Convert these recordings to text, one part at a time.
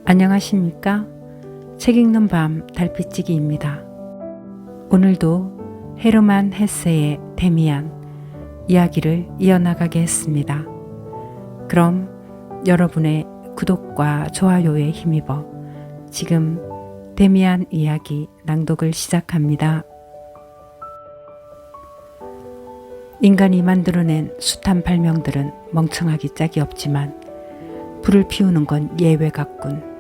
안녕하십니까? 책 읽는 밤 달빛찌기입니다. 오늘도 헤르만 헤세의 데미안 이야기를 이어나가게 했습니다. 그럼 여러분의 구독과 좋아요에 힘입어 지금 데미안 이야기 낭독을 시작합니다. 인간이 만들어낸 숱한 발명들은 멍청하기 짝이 없지만 불을 피우는 건 예외 같군.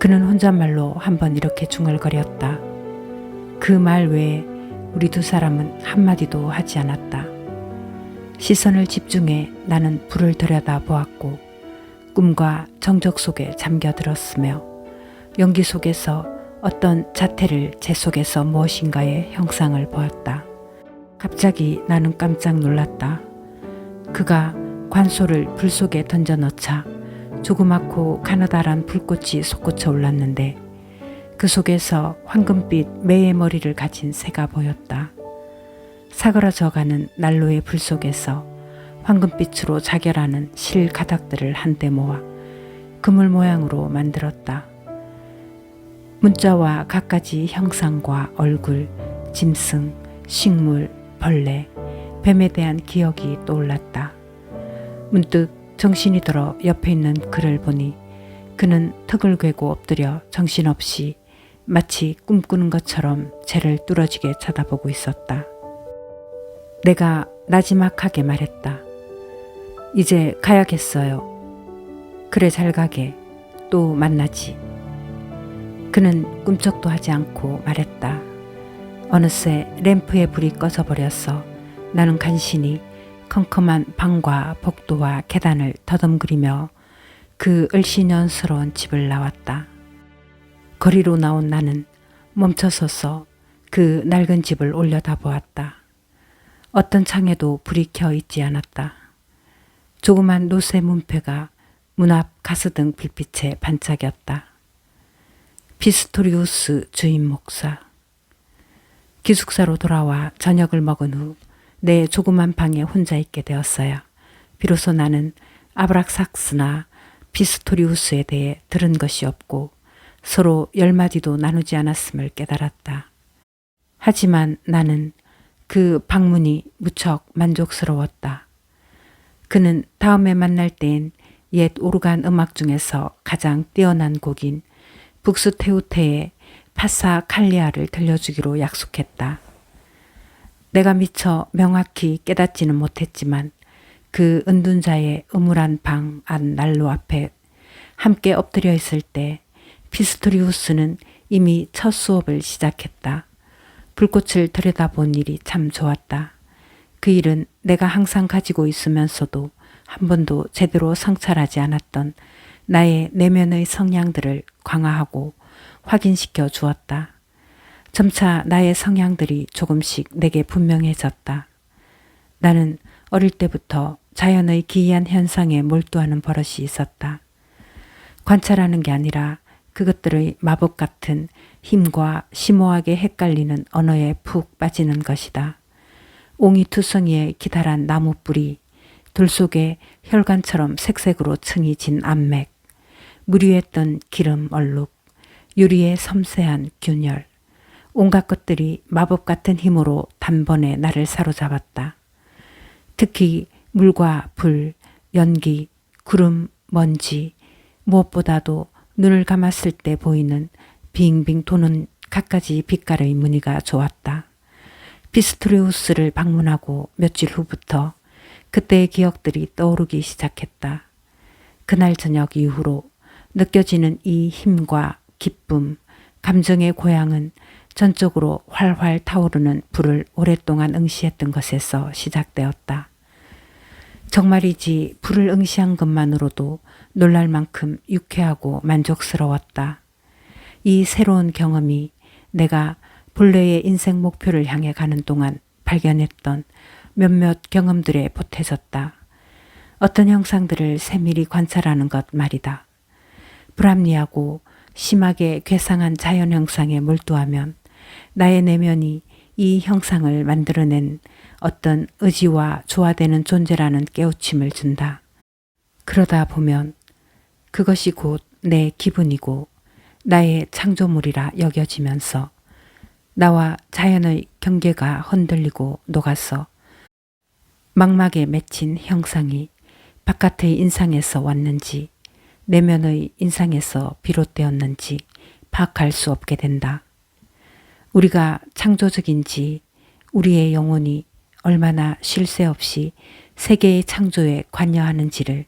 그는 혼잣말로 한번 이렇게 중얼거렸다. 그 말 외에 우리 두 사람은 한마디도 하지 않았다. 시선을 집중해 나는 불을 들여다보았고 꿈과 정적 속에 잠겨들었으며 연기 속에서 어떤 자태를 제 속에서 무엇인가의 형상을 보았다. 갑자기 나는 깜짝 놀랐다. 그가 관소를 불 속에 던져넣자 조그맣고 가느다란 불꽃이 솟구쳐 올랐는데 그 속에서 황금빛 매의 머리를 가진 새가 보였다. 사그라져가는 난로의 불 속에서 황금빛으로 자결하는 실 가닥들을 한데 모아 그물 모양으로 만들었다. 문자와 갖가지 형상과 얼굴, 짐승, 식물, 벌레, 뱀에 대한 기억이 떠올랐다. 문득 정신이 들어 옆에 있는 그를 보니 그는 턱을 괴고 엎드려 정신없이 마치 꿈꾸는 것처럼 쟤를 뚫어지게 쳐다보고 있었다. 내가 나지막하게 말했다. 이제 가야겠어요. 그래 잘 가게. 또 만나지. 그는 꿈쩍도 하지 않고 말했다. 어느새 램프의 불이 꺼져버렸어. 나는 간신히 컴컴한 방과 복도와 계단을 더듬거리며 그 을씨년스러운 집을 나왔다. 거리로 나온 나는 멈춰서서 그 낡은 집을 올려다보았다. 어떤 창에도 불이 켜 있지 않았다. 조그만 노쇠 문패가 문 앞 가스등 불빛에 반짝였다. 피스토리우스 주임 목사. 기숙사로 돌아와 저녁을 먹은 후 내 조그만 방에 혼자 있게 되었어야 비로소 나는 아브락삭스나 피스토리우스에 대해 들은 것이 없고 서로 열마디도 나누지 않았음을 깨달았다. 하지만 나는 그 방문이 무척 만족스러웠다. 그는 다음에 만날 때엔 옛 오르간 음악 중에서 가장 뛰어난 곡인 북스테우테의 파사 칼리아를 들려주기로 약속했다. 내가 미처 명확히 깨닫지는 못했지만 그 은둔자의 음울한 방 안 난로 앞에 함께 엎드려 있을 때 피스토리우스는 이미 첫 수업을 시작했다. 불꽃을 들여다본 일이 참 좋았다. 그 일은 내가 항상 가지고 있으면서도 한 번도 제대로 성찰하지 않았던 나의 내면의 성향들을 강화하고 확인시켜 주었다. 점차 나의 성향들이 조금씩 내게 분명해졌다. 나는 어릴 때부터 자연의 기이한 현상에 몰두하는 버릇이 있었다. 관찰하는 게 아니라 그것들의 마법 같은 힘과 심오하게 헷갈리는 언어에 푹 빠지는 것이다. 옹이투성이의 기다란 나무뿌리, 돌 속에 혈관처럼 색색으로 층이 진 암맥, 물 위에 뜬 기름 얼룩, 유리의 섬세한 균열, 온갖 것들이 마법 같은 힘으로 단번에 나를 사로잡았다. 특히 물과 불, 연기, 구름, 먼지, 무엇보다도 눈을 감았을 때 보이는 빙빙 도는 갖가지 빛깔의 무늬가 좋았다. 피스토리우스를 방문하고 며칠 후부터 그때의 기억들이 떠오르기 시작했다. 그날 저녁 이후로 느껴지는 이 힘과 기쁨, 감정의 고향은 전적으로 활활 타오르는 불을 오랫동안 응시했던 것에서 시작되었다. 정말이지 불을 응시한 것만으로도 놀랄 만큼 유쾌하고 만족스러웠다. 이 새로운 경험이 내가 본래의 인생 목표를 향해 가는 동안 발견했던 몇몇 경험들에 보태졌다. 어떤 형상들을 세밀히 관찰하는 것 말이다. 불합리하고 심하게 괴상한 자연 형상에 몰두하면 나의 내면이 이 형상을 만들어낸 어떤 의지와 조화되는 존재라는 깨우침을 준다. 그러다 보면 그것이 곧 내 기분이고 나의 창조물이라 여겨지면서 나와 자연의 경계가 흔들리고 녹아서 망막에 맺힌 형상이 바깥의 인상에서 왔는지 내면의 인상에서 비롯되었는지 파악할 수 없게 된다. 우리가 창조적인지 우리의 영혼이 얼마나 쉴 새 없이 세계의 창조에 관여하는지를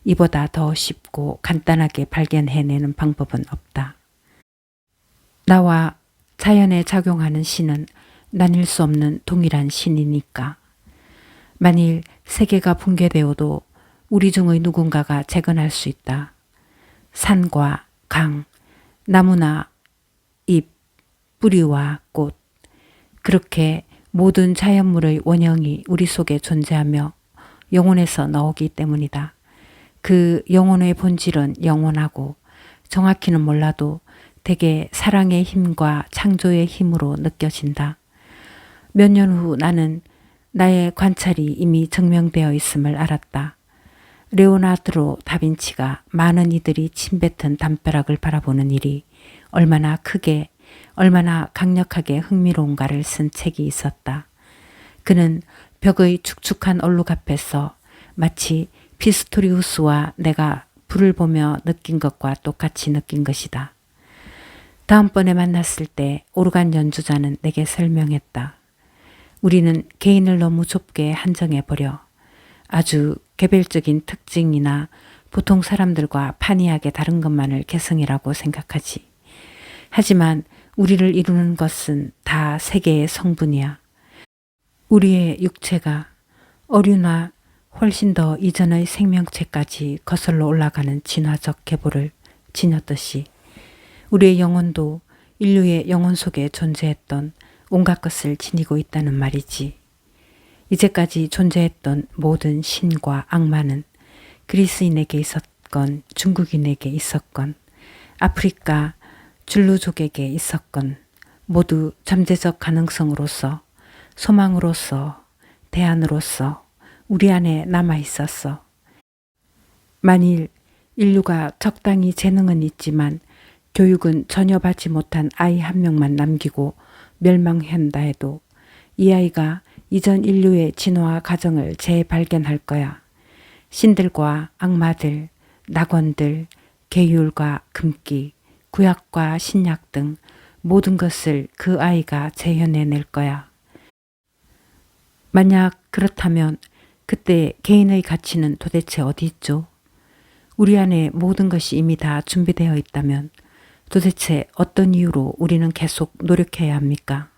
이보다 더 쉽고 간단하게 발견해내는 방법은 없다. 나와 자연에 작용하는 신은 나뉠 수 없는 동일한 신이니까. 만일 세계가 붕괴되어도 우리 중의 누군가가 재건할 수 있다. 산과 강, 나무나 잎, 뿌리와 꽃, 그렇게 모든 자연물의 원형이 우리 속에 존재하며 영혼에서 나오기 때문이다. 그 영혼의 본질은 영원하고 정확히는 몰라도 대개 사랑의 힘과 창조의 힘으로 느껴진다. 몇 년 후 나는 나의 관찰이 이미 증명되어 있음을 알았다. 레오나르도 다빈치가 많은 이들이 침뱉은 담벼락을 바라보는 일이 얼마나 크게, 얼마나 강력하게 흥미로운가를 쓴 책이 있었다. 그는 벽의 축축한 얼룩 앞에서 마치 피스토리우스와 내가 불을 보며 느낀 것과 똑같이 느낀 것이다. 다음번에 만났을 때 오르간 연주자는 내게 설명했다. 우리는 개인을 너무 좁게 한정해버려 아주 개별적인 특징이나 보통 사람들과 판이하게 다른 것만을 개성이라고 생각하지. 하지만 우리를 이루는 것은 다 세계의 성분이야. 우리의 육체가 어류나 훨씬 더 이전의 생명체까지 거슬러 올라가는 진화적 계보를 지녔듯이 우리의 영혼도 인류의 영혼 속에 존재했던 온갖 것을 지니고 있다는 말이지. 이제까지 존재했던 모든 신과 악마는 그리스인에게 있었건 중국인에게 있었건 아프리카 줄루족에게 있었건 모두 잠재적 가능성으로서 소망으로서 대안으로서 우리 안에 남아 있었어. 만일 인류가 적당히 재능은 있지만 교육은 전혀 받지 못한 아이 한 명만 남기고 멸망한다 해도 이 아이가 이전 인류의 진화 과정을 재발견할 거야. 신들과 악마들, 낙원들, 계율과 금기, 구약과 신약 등 모든 것을 그 아이가 재현해낼 거야. 만약 그렇다면 그때 개인의 가치는 도대체 어디 있죠? 우리 안에 모든 것이 이미 다 준비되어 있다면 도대체 어떤 이유로 우리는 계속 노력해야 합니까?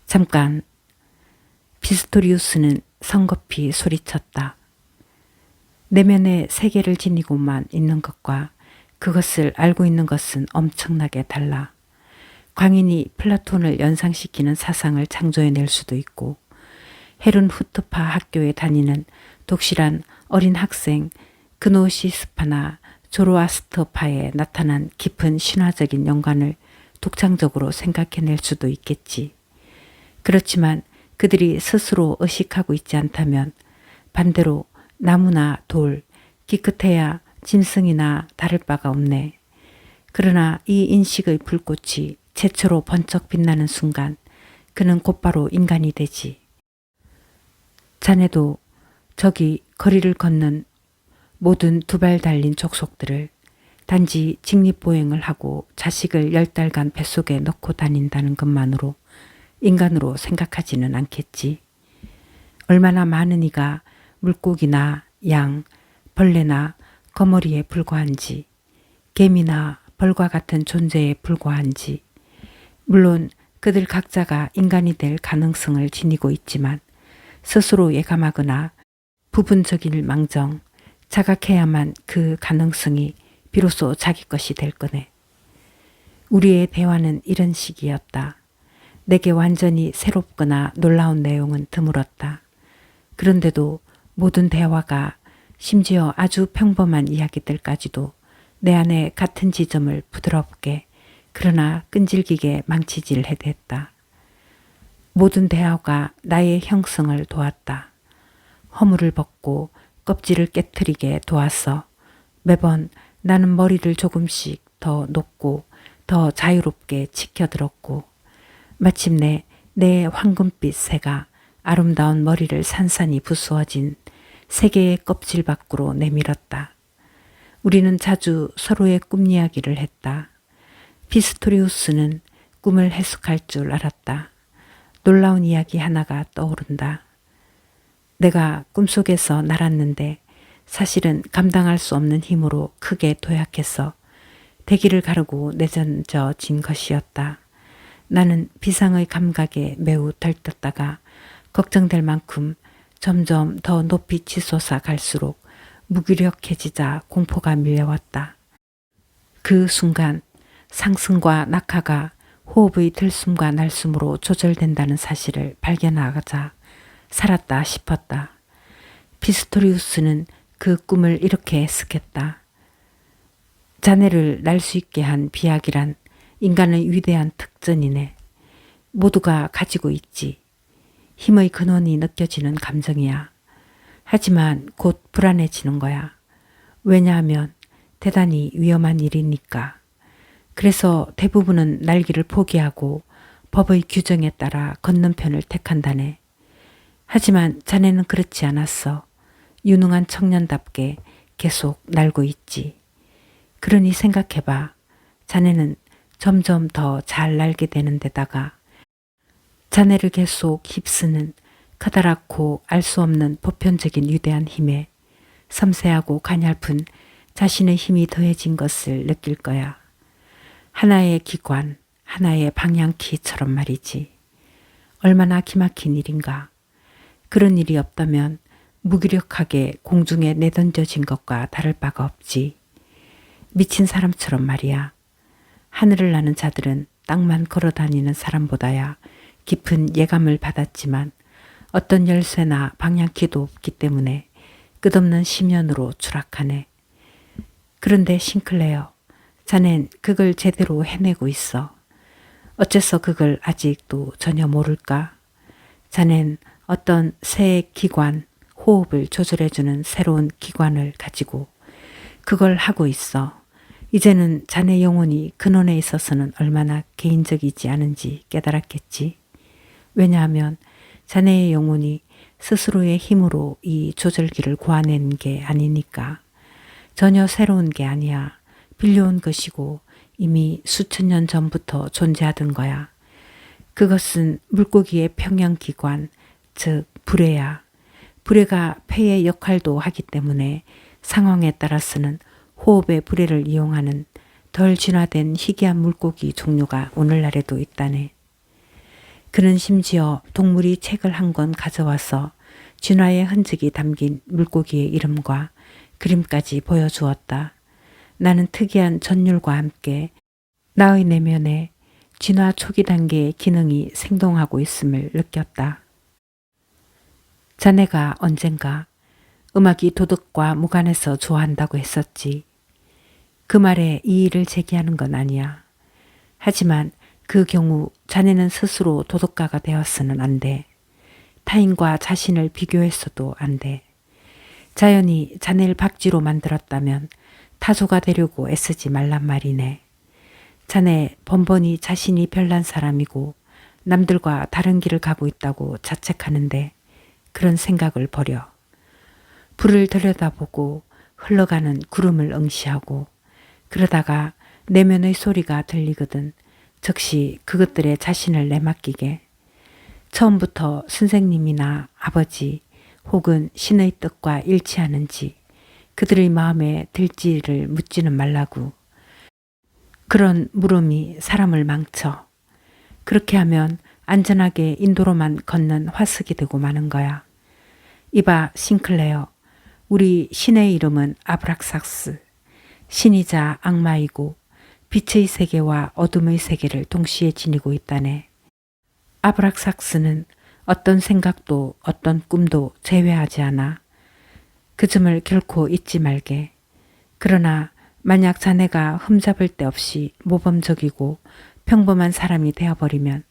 잠깐, 피스토리우스는 성급히 소리쳤다. 내면의 세계를 지니고만 있는 것과 그것을 알고 있는 것은 엄청나게 달라. 광인이 플라톤을 연상시키는 사상을 창조해낼 수도 있고 헤룬후트파 학교에 다니는 독실한 어린 학생 그노시스파나 조로아스터파에 나타난 깊은 신화적인 연관을 독창적으로 생각해낼 수도 있겠지. 그렇지만 그들이 스스로 의식하고 있지 않다면 반대로 나무나 돌, 기껏해야 짐승이나 다를 바가 없네. 그러나 이 인식의 불꽃이 최초로 번쩍 빛나는 순간 그는 곧바로 인간이 되지. 자네도 저기 거리를 걷는 모든 두 발 달린 족속들을 단지 직립보행을 하고 자식을 10달간 뱃속에 넣고 다닌다는 것만으로 인간으로 생각하지는 않겠지. 얼마나 많은 이가 물고기나 양, 벌레나 거머리에 불과한지, 개미나 벌과 같은 존재에 불과한지, 물론 그들 각자가 인간이 될 가능성을 지니고 있지만 스스로 예감하거나 부분적일 망정 자각해야만 그 가능성이 비로소 자기 것이 될 거네. 우리의 대화는 이런 식이었다. 내게 완전히 새롭거나 놀라운 내용은 드물었다. 그런데도 모든 대화가 심지어 아주 평범한 이야기들까지도 내 안에 같은 지점을 부드럽게 그러나 끈질기게 망치질 해댔다. 모든 대화가 나의 형성을 도왔다. 허물을 벗고 껍질을 깨트리게 도왔어 매번 나는 머리를 조금씩 더 높고 더 자유롭게 치켜들었고 마침내 내 황금빛 새가 아름다운 머리를 산산이 부수어진 세계의 껍질 밖으로 내밀었다. 우리는 자주 서로의 꿈 이야기를 했다. 피스토리우스는 꿈을 해석할 줄 알았다. 놀라운 이야기 하나가 떠오른다. 내가 꿈속에서 날았는데 사실은 감당할 수 없는 힘으로 크게 도약해서 대기를 가르고 내던져진 것이었다. 나는 비상의 감각에 매우 들떴다가 걱정될 만큼 점점 더 높이 치솟아 갈수록 무기력해지자 공포가 밀려왔다. 그 순간 상승과 낙하가 호흡의 들숨과 날숨으로 조절된다는 사실을 발견하자 살았다 싶었다. 피스토리우스는 그 꿈을 이렇게 해석했다. 자네를 날 수 있게 한 비약이란 인간의 위대한 특전이네. 모두가 가지고 있지. 힘의 근원이 느껴지는 감정이야. 하지만 곧 불안해지는 거야. 왜냐하면 대단히 위험한 일이니까. 그래서 대부분은 날기를 포기하고 법의 규정에 따라 걷는 편을 택한다네. 하지만 자네는 그렇지 않았어. 유능한 청년답게 계속 날고 있지. 그러니 생각해봐. 자네는 점점 더 잘 날게 되는 데다가 자네를 계속 휩쓰는 커다랗고 알 수 없는 보편적인 위대한 힘에 섬세하고 가냘픈 자신의 힘이 더해진 것을 느낄 거야. 하나의 기관, 하나의 방향키처럼 말이지. 얼마나 기막힌 일인가. 그런 일이 없다면 무기력하게 공중에 내던져진 것과 다를 바가 없지. 미친 사람처럼 말이야. 하늘을 나는 자들은 땅만 걸어다니는 사람보다야 깊은 예감을 받았지만 어떤 열쇠나 방향키도 없기 때문에 끝없는 심연으로 추락하네. 그런데 싱클레어, 자넨 그걸 제대로 해내고 있어. 어째서 그걸 아직도 전혀 모를까? 자넨 어떤 새 기관, 호흡을 조절해주는 새로운 기관을 가지고 그걸 하고 있어. 이제는 자네 영혼이 근원에 있어서는 얼마나 개인적이지 않은지 깨달았겠지. 왜냐하면 자네의 영혼이 스스로의 힘으로 이 조절기를 고아낸 게 아니니까. 전혀 새로운 게 아니야. 빌려온 것이고 이미 수천 년 전부터 존재하던 거야. 그것은 물고기의 평형기관, 즉 불회야. 불회가 폐의 역할도 하기 때문에 상황에 따라서는 호흡의 불회를 이용하는 덜 진화된 희귀한 물고기 종류가 오늘날에도 있다네. 그는 심지어 동물이 책을 한 권 가져와서 진화의 흔적이 담긴 물고기의 이름과 그림까지 보여주었다. 나는 특이한 전율과 함께 나의 내면에 진화 초기 단계의 기능이 생동하고 있음을 느꼈다. 자네가 언젠가 음악이 도덕과 무관해서 좋아한다고 했었지. 그 말에 이의를 제기하는 건 아니야. 하지만 그 경우 자네는 스스로 도덕가가 되어서는 안 돼. 타인과 자신을 비교해서도 안 돼. 자연이 자네를 박쥐로 만들었다면 타조가 되려고 애쓰지 말란 말이네. 자네 번번이 자신이 별난 사람이고 남들과 다른 길을 가고 있다고 자책하는데 그런 생각을 버려. 불을 들여다보고 흘러가는 구름을 응시하고 그러다가 내면의 소리가 들리거든 즉시 그것들에 자신을 내맡기게. 처음부터 선생님이나 아버지 혹은 신의 뜻과 일치하는지 그들의 마음에 들지를 묻지는 말라고. 그런 물음이 사람을 망쳐. 그렇게 하면 안전하게 인도로만 걷는 화석이 되고 마는 거야. 이봐 싱클레어, 우리 신의 이름은 아브락삭스. 신이자 악마이고 빛의 세계와 어둠의 세계를 동시에 지니고 있다네. 아브락삭스는 어떤 생각도 어떤 꿈도 제외하지 않아. 그 점을 결코 잊지 말게. 그러나 만약 자네가 흠잡을 데 없이 모범적이고 평범한 사람이 되어버리면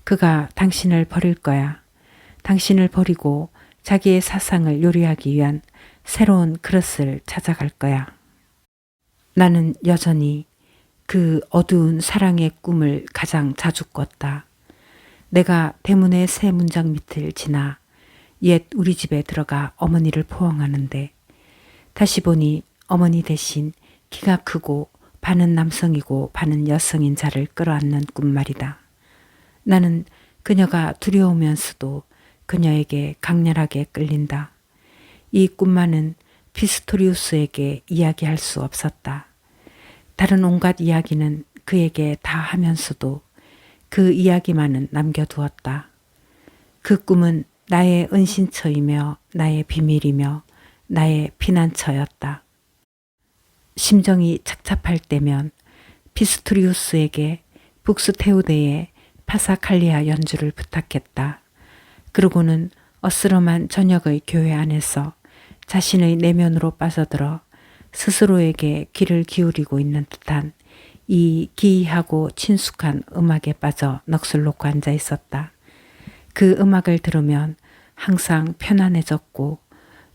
그가 당신을 버릴 거야. 당신을 버리고 자기의 사상을 요리하기 위한 새로운 그릇을 찾아갈 거야. 나는 여전히 그 어두운 사랑의 꿈을 가장 자주 꿨다. 내가 대문의 새 문장 밑을 지나 옛 우리 집에 들어가 어머니를 포옹하는데 다시 보니 어머니 대신 키가 크고 반은 남성이고 반은 여성인 자를 끌어안는 꿈 말이다. 나는 그녀가 두려우면서도 그녀에게 강렬하게 끌린다. 이 꿈만은 피스토리우스에게 이야기할 수 없었다. 다른 온갖 이야기는 그에게 다 하면서도 그 이야기만은 남겨두었다. 그 꿈은 나의 은신처이며 나의 비밀이며 나의 피난처였다. 심정이 착잡할 때면 피스토리우스에게 북스테우데의 파사칼리아 연주를 부탁했다. 그러고는 어스름한 저녁의 교회 안에서 자신의 내면으로 빠져들어 스스로에게 귀를 기울이고 있는 듯한 이 기이하고 친숙한 음악에 빠져 넋을 놓고 앉아 있었다. 그 음악을 들으면 항상 편안해졌고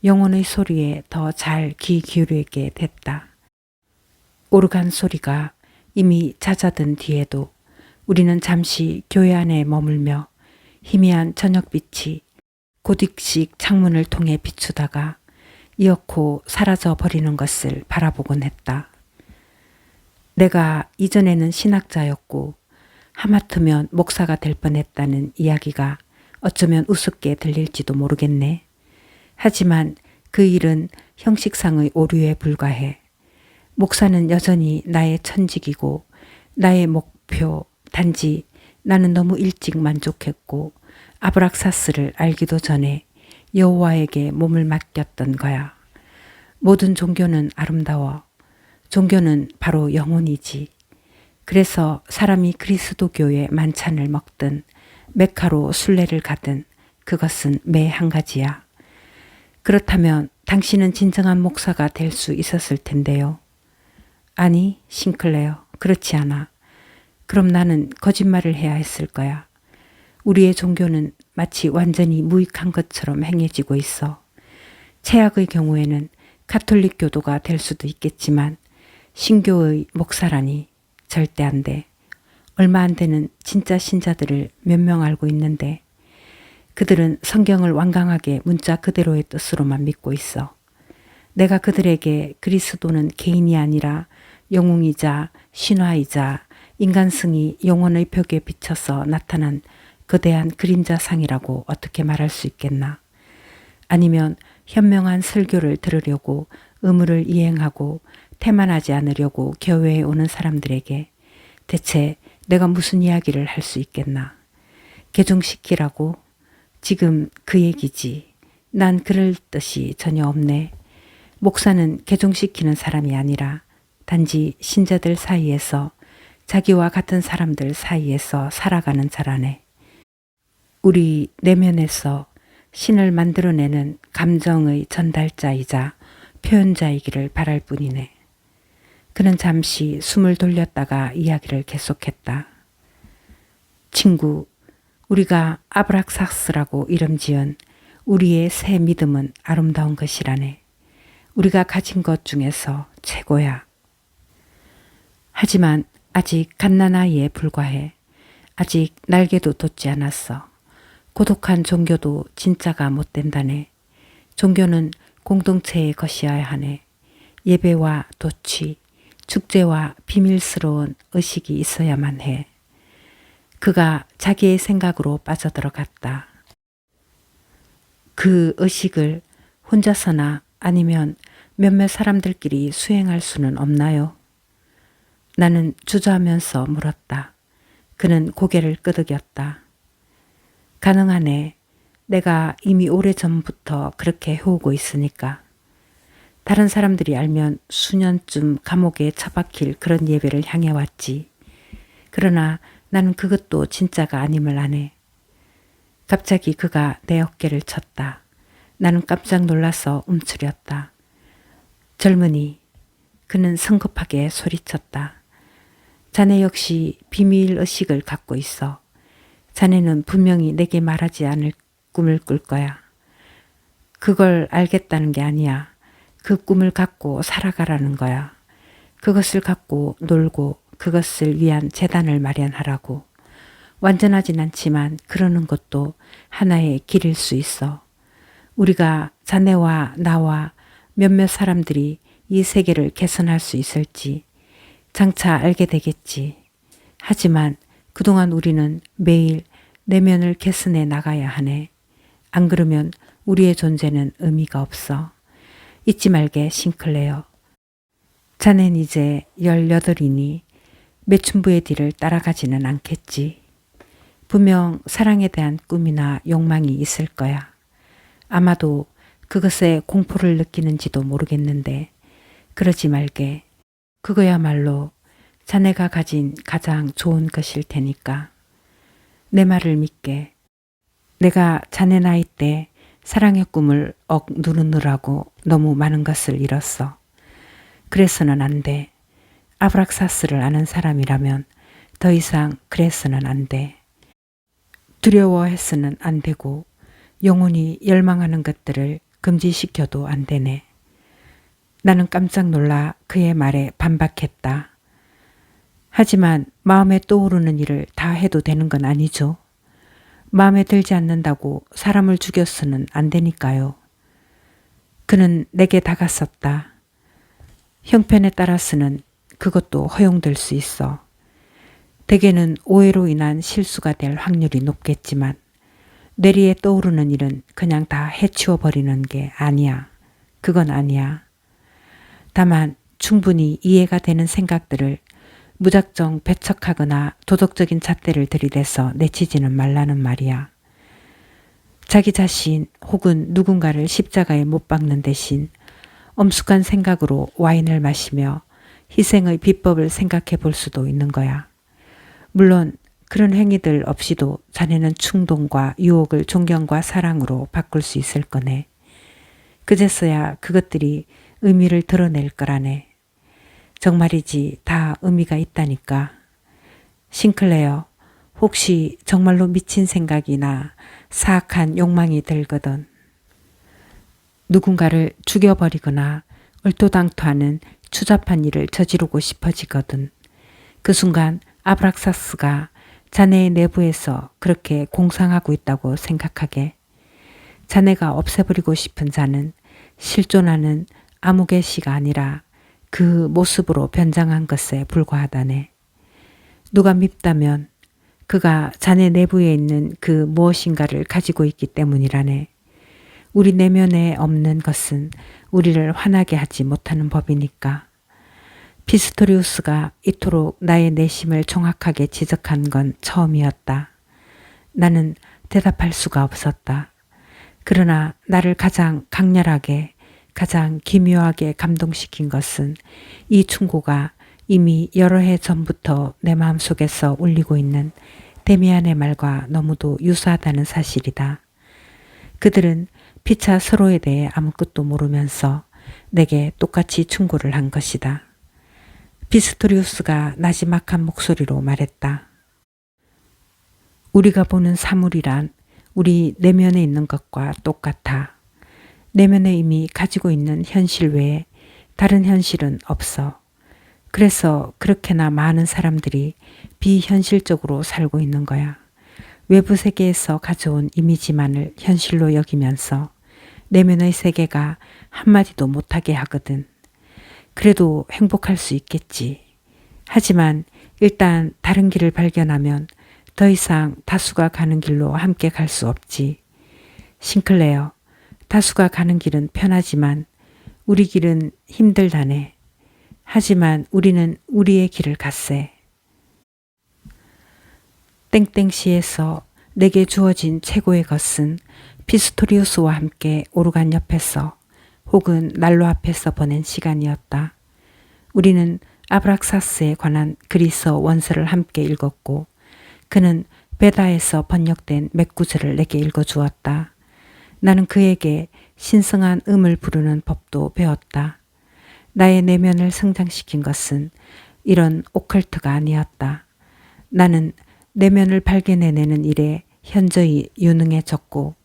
영혼의 소리에 더 잘 귀 기울이게 됐다. 오르간 소리가 이미 잦아든 뒤에도 우리는 잠시 교회 안에 머물며 희미한 저녁빛이 고딕식 창문을 통해 비추다가 이어코 사라져 버리는 것을 바라보곤 했다. 내가 이전에는 신학자였고 하마터면 목사가 될 뻔했다는 이야기가 어쩌면 우습게 들릴지도 모르겠네. 하지만 그 일은 형식상의 오류에 불과해. 목사는 여전히 나의 천직이고 나의 목표, 단지 나는 너무 일찍 만족했고 아브락사스를 알기도 전에 여호와에게 몸을 맡겼던 거야. 모든 종교는 아름다워. 종교는 바로 영혼이지. 그래서 사람이 그리스도교의 만찬을 먹든 메카로 순례를 가든 그것은 매 한 가지야. 그렇다면 당신은 진정한 목사가 될 수 있었을 텐데요. 아니, 싱클레어, 그렇지 않아. 그럼 나는 거짓말을 해야 했을 거야. 우리의 종교는 마치 완전히 무익한 것처럼 행해지고 있어. 최악의 경우에는 가톨릭 교도가 될 수도 있겠지만 신교의 목사라니 절대 안 돼. 얼마 안 되는 진짜 신자들을 몇 명 알고 있는데 그들은 성경을 완강하게 문자 그대로의 뜻으로만 믿고 있어. 내가 그들에게 그리스도는 개인이 아니라 영웅이자 신화이자 인간성이 영혼의 벽에 비쳐서 나타난 거대한 그림자상이라고 어떻게 말할 수 있겠나. 아니면 현명한 설교를 들으려고 의무를 이행하고 태만하지 않으려고 교회에 오는 사람들에게 대체 내가 무슨 이야기를 할 수 있겠나. 개종시키라고? 지금 그 얘기지. 난 그럴 뜻이 전혀 없네. 목사는 개종시키는 사람이 아니라 단지 신자들 사이에서 자기와 같은 사람들 사이에서 살아가는 자라네. 우리 내면에서 신을 만들어내는 감정의 전달자이자 표현자이기를 바랄 뿐이네. 그는 잠시 숨을 돌렸다가 이야기를 계속했다. 친구, 우리가 아브락삭스라고 이름 지은 우리의 새 믿음은 아름다운 것이라네. 우리가 가진 것 중에서 최고야. 하지만 아직 갓난아이에 불과해. 아직 날개도 돋지 않았어. 고독한 종교도 진짜가 못 된다네. 종교는 공동체의 것이어야 하네. 예배와 도취, 축제와 비밀스러운 의식이 있어야만 해. 그가 자기의 생각으로 빠져들어갔다. 그 의식을 혼자서나 아니면 몇몇 사람들끼리 수행할 수는 없나요? 나는 주저하면서 물었다. 그는 고개를 끄덕였다. 가능하네. 내가 이미 오래전부터 그렇게 해오고 있으니까. 다른 사람들이 알면 수년쯤 감옥에 처박힐 그런 예배를 향해 왔지. 그러나 나는 그것도 진짜가 아님을 아네. 갑자기 그가 내 어깨를 쳤다. 나는 깜짝 놀라서 움츠렸다. 젊은이, 그는 성급하게 소리쳤다. 자네 역시 비밀의식을 갖고 있어. 자네는 분명히 내게 말하지 않을 꿈을 꿀 거야. 그걸 알겠다는 게 아니야. 그 꿈을 갖고 살아가라는 거야. 그것을 갖고 놀고 그것을 위한 재단을 마련하라고. 완전하진 않지만 그러는 것도 하나의 길일 수 있어. 우리가 자네와 나와 몇몇 사람들이 이 세계를 개선할 수 있을지 장차 알게 되겠지. 하지만 그동안 우리는 매일 내면을 개선해 나가야 하네. 안 그러면 우리의 존재는 의미가 없어. 잊지 말게, 싱클레어. 자넨 이제 18이니 매춘부의 뒤를 따라가지는 않겠지. 분명 사랑에 대한 꿈이나 욕망이 있을 거야. 아마도 그것에 공포를 느끼는지도 모르겠는데 그러지 말게. 그거야말로 자네가 가진 가장 좋은 것일 테니까. 내 말을 믿게. 내가 자네 나이 때 사랑의 꿈을 누르느라고 너무 많은 것을 잃었어. 그래서는 안 돼. 아브락사스를 아는 사람이라면 더 이상 그래서는 안 돼. 두려워해서는 안 되고 영혼이 열망하는 것들을 금지시켜도 안 되네. 나는 깜짝 놀라 그의 말에 반박했다. 하지만 마음에 떠오르는 일을 다 해도 되는 건 아니죠. 마음에 들지 않는다고 사람을 죽여서는 안 되니까요. 그는 내게 다가섰다. 형편에 따라서는 그것도 허용될 수 있어. 대개는 오해로 인한 실수가 될 확률이 높겠지만 뇌리에 떠오르는 일은 그냥 다 해치워버리는 게 아니야. 그건 아니야. 다만 충분히 이해가 되는 생각들을 무작정 배척하거나 도덕적인 잣대를 들이대서 내치지는 말라는 말이야. 자기 자신 혹은 누군가를 십자가에 못 박는 대신 엄숙한 생각으로 와인을 마시며 희생의 비법을 생각해 볼 수도 있는 거야. 물론 그런 행위들 없이도 자네는 충동과 유혹을 존경과 사랑으로 바꿀 수 있을 거네. 그제서야 그것들이 의미를 드러낼 거라네. 정말이지 다 의미가 있다니까. 싱클레어, 혹시 정말로 미친 생각이나 사악한 욕망이 들거든 누군가를 죽여버리거나 얼토당토하는 추잡한 일을 저지르고 싶어지거든 그 순간 아브락사스가 자네의 내부에서 그렇게 공상하고 있다고 생각하게. 자네가 없애버리고 싶은 자는 실존하는 아무개시가 아니라 그 모습으로 변장한 것에 불과하다네. 누가 밉다면 그가 자네 내부에 있는 그 무엇인가를 가지고 있기 때문이라네. 우리 내면에 없는 것은 우리를 화나게 하지 못하는 법이니까. 피스토리우스가 이토록 나의 내심을 정확하게 지적한 건 처음이었다. 나는 대답할 수가 없었다. 그러나 나를 가장 강렬하게, 가장 기묘하게 감동시킨 것은 이 충고가 이미 여러 해 전부터 내 마음속에서 울리고 있는 데미안의 말과 너무도 유사하다는 사실이다. 그들은 피차 서로에 대해 아무것도 모르면서 내게 똑같이 충고를 한 것이다. 피스토리우스가 나지막한 목소리로 말했다. 우리가 보는 사물이란 우리 내면에 있는 것과 똑같아. 내면에 이미 가지고 있는 현실 외에 다른 현실은 없어. 그래서 그렇게나 많은 사람들이 비현실적으로 살고 있는 거야. 외부 세계에서 가져온 이미지만을 현실로 여기면서 내면의 세계가 한마디도 못하게 하거든. 그래도 행복할 수 있겠지. 하지만 일단 다른 길을 발견하면 더 이상 다수가 가는 길로 함께 갈 수 없지. 싱클레어, 다수가 가는 길은 편하지만 우리 길은 힘들다네. 하지만 우리는 우리의 길을 갔세. 땡땡시에서 내게 주어진 최고의 것은 피스토리우스와 함께 오르간 옆에서 혹은 난로 앞에서 보낸 시간이었다. 우리는 아브락사스에 관한 그리스어 원서를 함께 읽었고 그는 베다에서 번역된 몇 구절을 내게 읽어주었다. 나는 그에게 신성한 음을 부르는 법도 배웠다. 나의 내면을 성장시킨 것은 이런 오컬트가 아니었다. 나는 내면을 발견해내는 일에 현저히 유능해졌고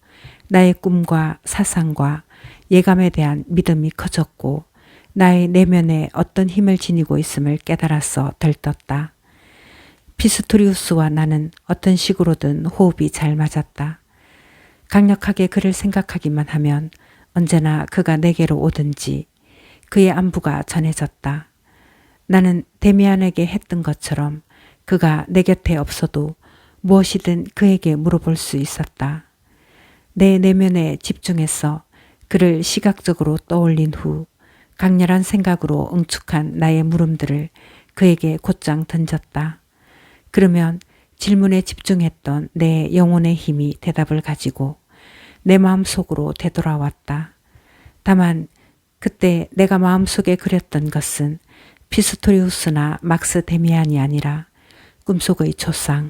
나의 꿈과 사상과 예감에 대한 믿음이 커졌고 나의 내면에 어떤 힘을 지니고 있음을 깨달아서 들떴다. 피스토리우스와 나는 어떤 식으로든 호흡이 잘 맞았다. 강력하게 그를 생각하기만 하면 언제나 그가 내게로 오든지 그의 안부가 전해졌다. 나는 데미안에게 했던 것처럼 그가 내 곁에 없어도 무엇이든 그에게 물어볼 수 있었다. 내 내면에 집중해서 그를 시각적으로 떠올린 후 강렬한 생각으로 응축한 나의 물음들을 그에게 곧장 던졌다. 그러면 질문에 집중했던 내 영혼의 힘이 대답을 가지고 내 마음속으로 되돌아왔다. 다만 그때 내가 마음속에 그렸던 것은 피스토리우스나 막스 데미안이 아니라 꿈속의 조상,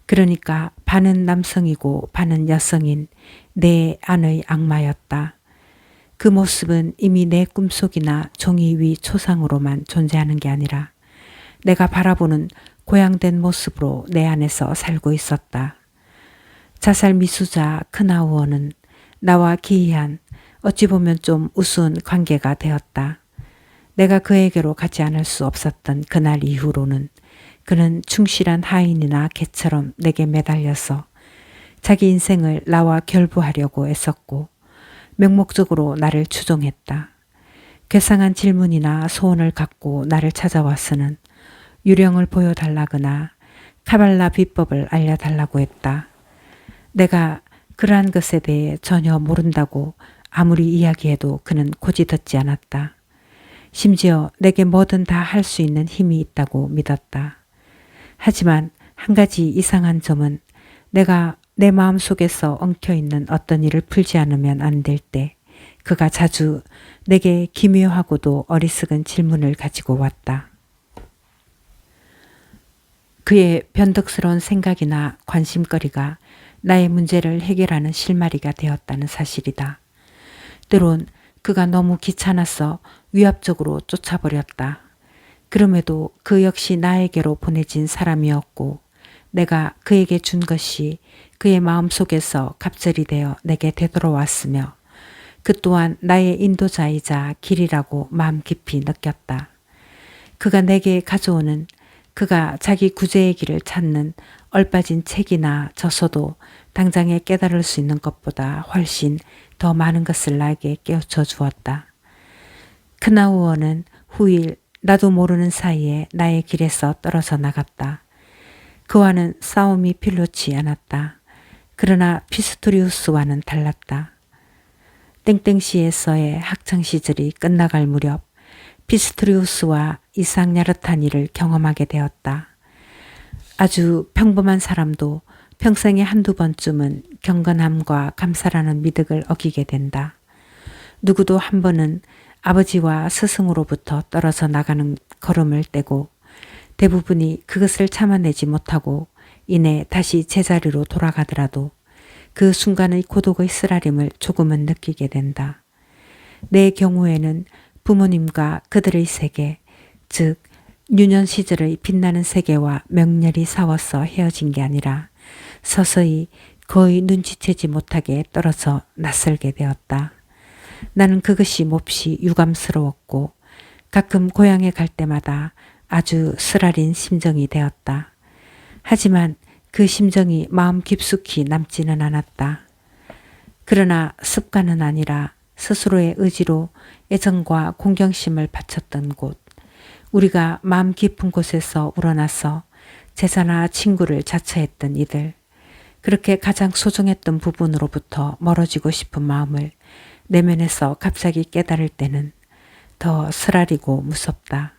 그러니까 반은 남성이고 반은 여성인 내 안의 악마였다. 그 모습은 이미 내 꿈속이나 종이 위 초상으로만 존재하는 게 아니라 내가 바라보는 고양된 모습으로 내 안에서 살고 있었다. 자살 미수자 크나우어는 나와 기이한 어찌 보면 좀 우스운 관계가 되었다. 내가 그에게로 가지 않을 수 없었던 그날 이후로는 그는 충실한 하인이나 개처럼 내게 매달려서 자기 인생을 나와 결부하려고 애썼고 명목적으로 나를 추종했다. 괴상한 질문이나 소원을 갖고 나를 찾아와서는 유령을 보여달라거나 카발라 비법을 알려달라고 했다. 내가 그러한 것에 대해 전혀 모른다고 아무리 이야기해도 그는 고지 듣지 않았다. 심지어 내게 뭐든 다 할 수 있는 힘이 있다고 믿었다. 하지만 한 가지 이상한 점은 내가 내 마음속에서 엉켜있는 어떤 일을 풀지 않으면 안 될 때 그가 자주 내게 기묘하고도 어리석은 질문을 가지고 왔다. 그의 변덕스러운 생각이나 관심거리가 나의 문제를 해결하는 실마리가 되었다는 사실이다. 때론 그가 너무 귀찮아서 위압적으로 쫓아버렸다. 그럼에도 그 역시 나에게로 보내진 사람이었고 내가 그에게 준 것이 그의 마음속에서 갑절이 되어 내게 되돌아왔으며 그 또한 나의 인도자이자 길이라고 마음 깊이 느꼈다. 그가 내게 가져오는 그가 자기 구제의 길을 찾는 얼빠진 책이나 저서도 당장에 깨달을 수 있는 것보다 훨씬 더 많은 것을 나에게 깨우쳐 주었다. 크나우어는 후일 나도 모르는 사이에 나의 길에서 떨어져 나갔다. 그와는 싸움이 필요치 않았다. 그러나 피스토리우스와는 달랐다. 땡땡시에서의 학창시절이 끝나갈 무렵 피스토리우스와 이상야릇한 일을 경험하게 되었다. 아주 평범한 사람도 평생에 한두 번쯤은 경건함과 감사라는 미덕을 어기게 된다. 누구도 한 번은 아버지와 스승으로부터 떨어져 나가는 걸음을 떼고 대부분이 그것을 참아내지 못하고 이내 다시 제자리로 돌아가더라도 그 순간의 고독의 쓰라림을 조금은 느끼게 된다. 내 경우에는 부모님과 그들의 세계, 즉 유년 시절의 빛나는 세계와 명렬히 싸워서 헤어진 게 아니라 서서히 거의 눈치채지 못하게 떨어져 낯설게 되었다. 나는 그것이 몹시 유감스러웠고 가끔 고향에 갈 때마다 아주 쓰라린 심정이 되었다. 하지만 그 심정이 마음 깊숙이 남지는 않았다. 그러나 습관은 아니라 스스로의 의지로 애정과 공경심을 바쳤던 곳, 우리가 마음 깊은 곳에서 우러나서 제자나 친구를 자처했던 이들, 그렇게 가장 소중했던 부분으로부터 멀어지고 싶은 마음을 내면에서 갑자기 깨달을 때는 더 쓰라리고 무섭다.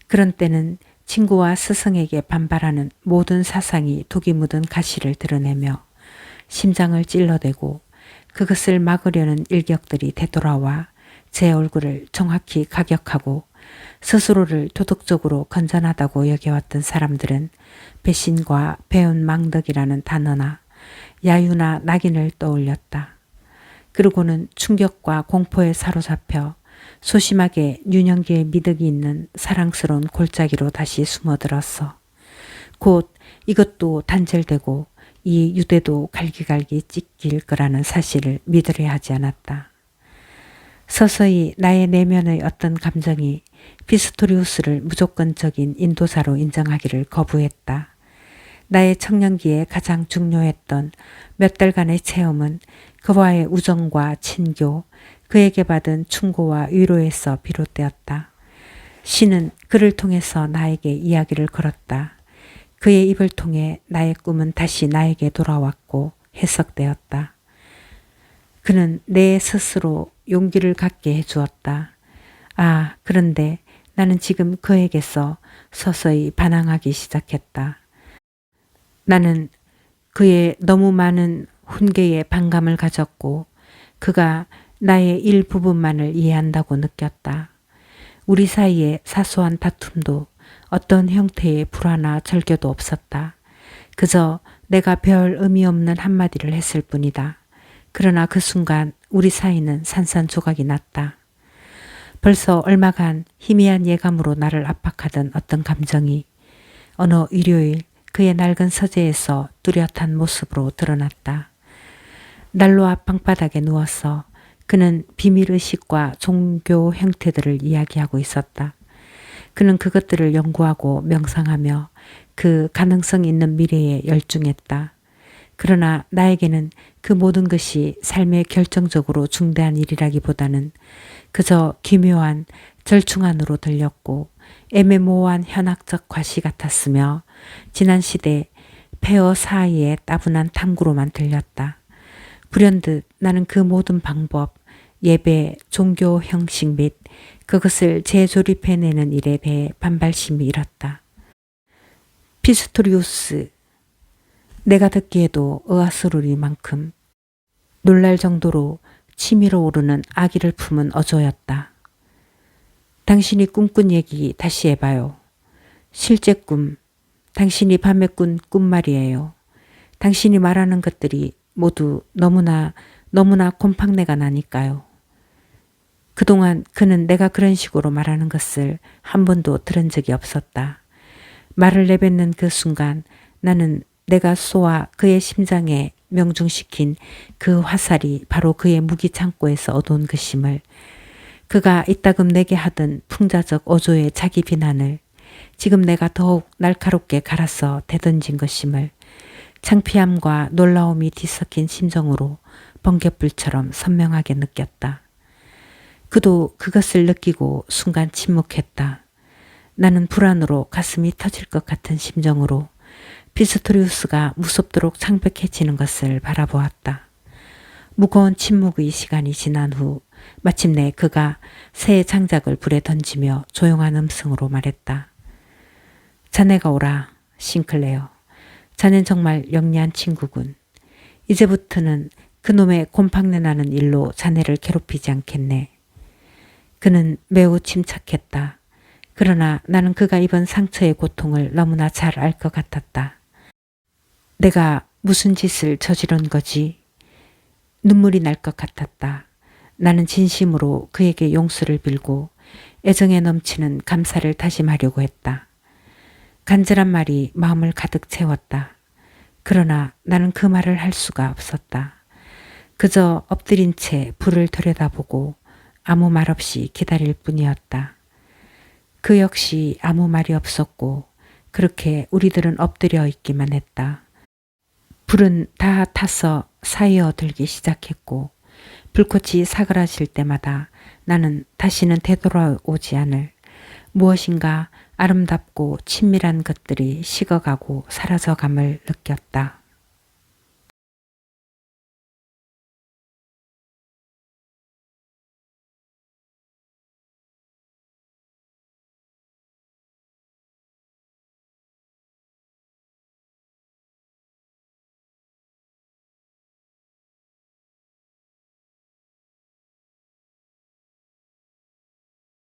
그런 때는 친구와 스승에게 반발하는 모든 사상이 독이 묻은 가시를 드러내며 심장을 찔러대고 그것을 막으려는 일격들이 되돌아와 제 얼굴을 정확히 가격하고 스스로를 도덕적으로 건전하다고 여겨왔던 사람들은 배신과 배운 망덕이라는 단어나 야유나 낙인을 떠올렸다. 그러고는 충격과 공포에 사로잡혀 소심하게 유년기의 미덕이 있는 사랑스러운 골짜기로 다시 숨어들었어. 곧 이것도 단절되고 이 유대도 갈기갈기 찢길 거라는 사실을 믿으려 하지 않았다. 서서히 나의 내면의 어떤 감정이 피스토리우스를 무조건적인 인도자로 인정하기를 거부했다. 나의 청년기에 가장 중요했던 몇 달간의 체험은 그와의 우정과 친교, 그에게 받은 충고와 위로에서 비롯되었다. 신은 그를 통해서 나에게 이야기를 걸었다. 그의 입을 통해 나의 꿈은 다시 나에게 돌아왔고 해석되었다. 그는 내 스스로 용기를 갖게 해주었다. 아, 그런데 나는 지금 그에게서 서서히 반항하기 시작했다. 나는 그의 너무 많은 훈계에 반감을 가졌고 그가 나의 일부분만을 이해한다고 느꼈다. 우리 사이에 사소한 다툼도 어떤 형태의 불화나 절교도 없었다. 그저 내가 별 의미 없는 한마디를 했을 뿐이다. 그러나 그 순간 우리 사이는 산산조각이 났다. 벌써 얼마간 희미한 예감으로 나를 압박하던 어떤 감정이 어느 일요일 그의 낡은 서재에서 뚜렷한 모습으로 드러났다. 난로 앞 방바닥에 누워서 그는 비밀의식과 종교 형태들을 이야기하고 있었다. 그는 그것들을 연구하고 명상하며 그 가능성 있는 미래에 열중했다. 그러나 나에게는 그 모든 것이 삶의 결정적으로 중대한 일이라기보다는 그저 기묘한 절충안으로 들렸고 애매모호한 현학적 과시 같았으며 지난 시대 폐허 사이의 따분한 탐구로만 들렸다. 불현듯 나는 그 모든 방법, 예배, 종교 형식 및 그것을 재조립해내는 일에 대해 반발심이 일었다. 피스토리우스, 내가 듣기에도 의아스러리만큼 놀랄 정도로 치밀어 오르는 악의를 품은 어조였다. 당신이 꿈꾼 얘기 다시 해봐요. 실제 꿈, 당신이 밤에 꾼 꿈 말이에요. 당신이 말하는 것들이 모두 너무나 곰팡내가 나니까요. 그동안 그는 내가 그런 식으로 말하는 것을 한 번도 들은 적이 없었다. 말을 내뱉는 그 순간 나는 내가 쏘아 그의 심장에 명중시킨 그 화살이 바로 그의 무기 창고에서 얻어온 것임을, 그가 이따금 내게 하던 풍자적 어조의 자기 비난을 지금 내가 더욱 날카롭게 갈아서 대던진 것임을 창피함과 놀라움이 뒤섞인 심정으로 번갯불처럼 선명하게 느꼈다. 그도 그것을 느끼고 순간 침묵했다. 나는 불안으로 가슴이 터질 것 같은 심정으로 피스토리우스가 무섭도록 창백해지는 것을 바라보았다. 무거운 침묵의 시간이 지난 후 마침내 그가 새 장작을 불에 던지며 조용한 음성으로 말했다. 자네가 오라, 싱클레어. 자넨 정말 영리한 친구군. 이제부터는 그놈의 곰팡내 나는 일로 자네를 괴롭히지 않겠네. 그는 매우 침착했다. 그러나 나는 그가 입은 상처의 고통을 너무나 잘 알 것 같았다. 내가 무슨 짓을 저지른 거지? 눈물이 날 것 같았다. 나는 진심으로 그에게 용서를 빌고 애정에 넘치는 감사를 다짐하려고 했다. 간절한 말이 마음을 가득 채웠다. 그러나 나는 그 말을 할 수가 없었다. 그저 엎드린 채 불을 들여다보고 아무 말 없이 기다릴 뿐이었다. 그 역시 아무 말이 없었고 그렇게 우리들은 엎드려 있기만 했다. 불은 다 타서 사이어 들기 시작했고 불꽃이 사그라질 때마다 나는 다시는 되돌아오지 않을 무엇인가 아름답고 친밀한 것들이 식어가고 사라져감을 느꼈다.